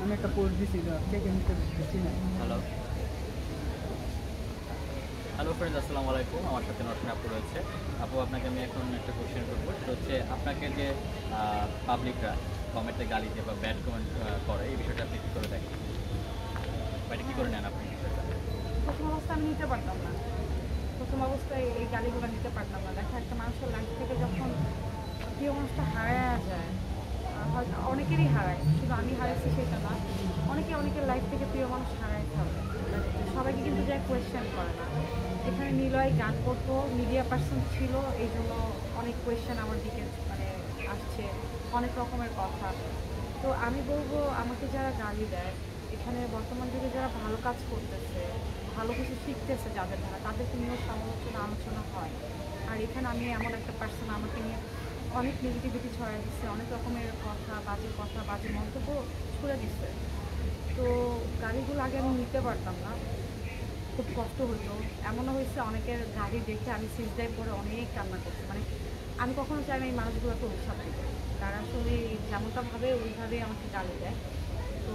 আমি একটা পোস্ট দিছি কে কে নিতে দিচ্ছি না। হ্যালো হ্যালো ফ্রেন্ডস, আসসালামু আলাইকুম। আমার সাথে নরসিন আপু রয়েছে। আপু, আপনাকে আমি এখন একটা কোশ্চেন করবো। সেটা হচ্ছে, আপনাকে যে পাবলিকরা কমেন্টে গালি দিয়ে বা ব্যাড কমেন্ট করে, এই বিষয়টা আপনি কী করে দেখেন বা এটা কী করে নেন আপনি বিষয়টা? প্রথম অবস্থায় আমি নিতে পারতাম না। প্রথম অবস্থায় এই গালিগুলো নিতে পারতাম না। দেখা একটা মানুষের লাইফ থেকে যখন প্রিয় মানুষটা হারায় যায়, হয়তো অনেকেরই হারায়, শুধু আমি হারাইছি সেটা না, অনেকের লাইফ থেকে প্রিয় মানুষ হারায় থাকে। সবাইকে কিন্তু যে কোয়েশ্চেন করে না। এখানে নিলয় গান করতো, মিডিয়া পার্সন ছিল, এই জন্য অনেক কোয়েশ্চেন আমার দিকে মানে আসছে, অনেক রকমের কথা। তো আমি বলবো, আমাকে যারা গালি দেয়, এখানে বর্তমান যুগে যারা ভালো কাজ করতেছে, ভালো কিছু শিখতেছে যাদের দ্বারা, তাদেরকে নিয়েও সমালোচনা আলোচনা হয়। আর এখানে আমি এমন একটা পার্সন, আমাকে নিয়ে অনেক নেগেটিভিটি ছড়াই দিচ্ছে, অনেক রকমের কথা, বাজে মন্তব্য ছুড়ে দিচ্ছে। তো গাড়িগুলো আগে আমি নিতে পারতাম না, খুব কষ্ট হতো। এমনও হয়েছে অনেকের গাড়ি দেখে আমি সিজদায় পরে অনেক কান্না করছি। মানে আমি কখনো চাই না এই মানুষগুলোকে অভিশাপ দিতে, তারা আসলে যেমনটা ভাবে ওইভাবেই আমাকে গালি দেয়। তো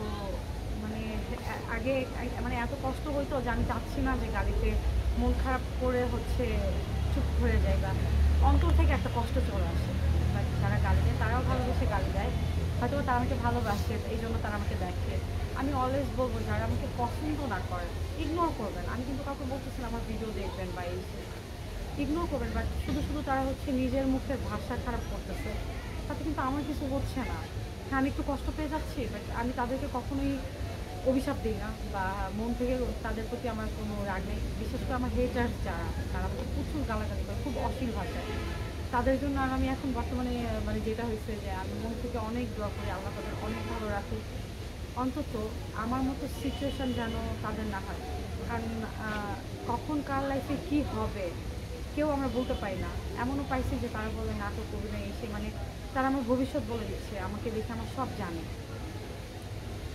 মানে আগে মানে এত কষ্ট হইতো যে আমি চাচ্ছি না যে গাড়িতে মন খারাপ করে হচ্ছে চুপ হয়ে যায়, বা অন্তর থেকে একটা কষ্ট চলে আসে। বাট যারা গালি দেয় তারাও ভালোবেসে গালি দেয়, হয়তো তারা আমাকে ভালোবাসে, এই জন্য তারা আমাকে দেখে। আমি অলওয়েজ বলবো, যারা আমাকে পছন্দ না করেন ইগনোর করবেন। আমি কিন্তু কাউকে বলতেছি না আমার ভিডিও দেখবেন বা এই ইগনোর করবেন, বাট শুধু তারা হচ্ছে নিজের মুখের ভাষা খারাপ করতেছে, তাতে কিন্তু আমার কিছু হচ্ছে না। হ্যাঁ, আমি একটু কষ্ট পেয়ে যাচ্ছি, বাট আমি তাদেরকে কখনোই অভিশাপ দিই না, বা মন থেকে তাদের প্রতি আমার কোনো রাগ নেই। বিশেষ করে আমার হেটার্স যারা, তারা আমাকে প্রচুর গালাগালি করে, খুব অশ্লীল ভাষায়। তাদের জন্য আর আমি এখন বর্তমানে মানে যেটা হয়েছে যে আমি মন থেকে অনেক দোয়া করি, আল্লাহ তাদের অনেক ভালো রাখুক। অন্তত আমার মতো সিচুয়েশান যেন তাদের না হয়। কারণ কখন কার লাইফে কী হবে কেউ আমরা বলতে পারি না। এমনও পাইছি যে তারা বলে নাটক অভিনয় এসে, মানে তারা আমার ভবিষ্যৎ বলে দিচ্ছে, আমাকে দেখে আমার সব জানে।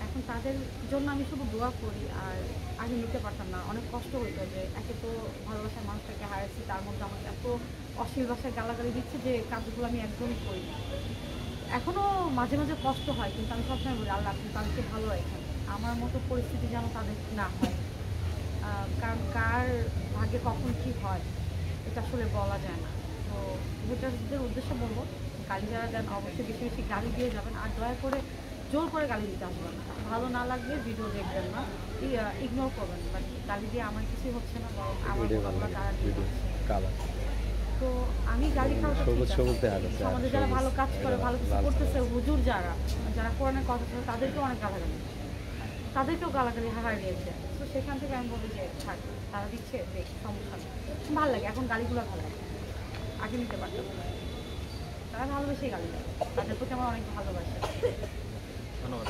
এখন তাদের জন্য আমি শুধু দোয়া করি। আর আগে নিতে পারতাম না, অনেক কষ্ট হইতো যে একে তো ভালোবাসার মানুষটাকে হারাচ্ছি, তার মধ্যে আমাকে এত অশ্লীল ভাষায় গালাগালি দিচ্ছে যে কাজগুলো আমি একদমই করি না। এখনও মাঝে মাঝে কষ্ট হয়, কিন্তু আমি সবসময় বলি, আল্লাহ আপনি তাদেরকে ভালো রাখেন, আমার মতো পরিস্থিতি যেন তাদের না হয়। কারণ কার ভাগ্যে কখন কী হয় এটা আসলে বলা যায় না। তো ভোটারদের উদ্দেশ্যে বলবো, গালি যারা দেন অবশ্যই বেশি বেশি গালি দিয়ে যাবেন, আর দয়া করে জোর করে গালি দিতে আসবেন না। ভালো না লাগলে ভিডিও দেখবেন না, ইগনোর করবেন। বাট গালি দিয়ে আমার কিছুই হচ্ছে না, বরং আমার মতামত তারা দিয়ে হচ্ছে। তো আমি গালি খাওয়াটা ঠিক আছে, সমাজে যারা ভালো কাজ করে, ভালো কিছু করতেছে, হুজুর যারা যারা কোরআনের কথা ছিল, তাদেরকেও অনেক গালাগালি, তাদেরকেও গালাগালি হারাই দিয়েছে। তো সেখান থেকে আমি বলি যে থাক, তারা দিচ্ছে দেখ, সমস্যা নেই। ভালো লাগে এখন গালিগুলো, ভালো লাগে। আগে নিতে পারতাম না। তারা ভালোবেসেই গালি দেয়, তাদের প্রতি আমার অনেক ভালোবাসা। ধন্যবাদ।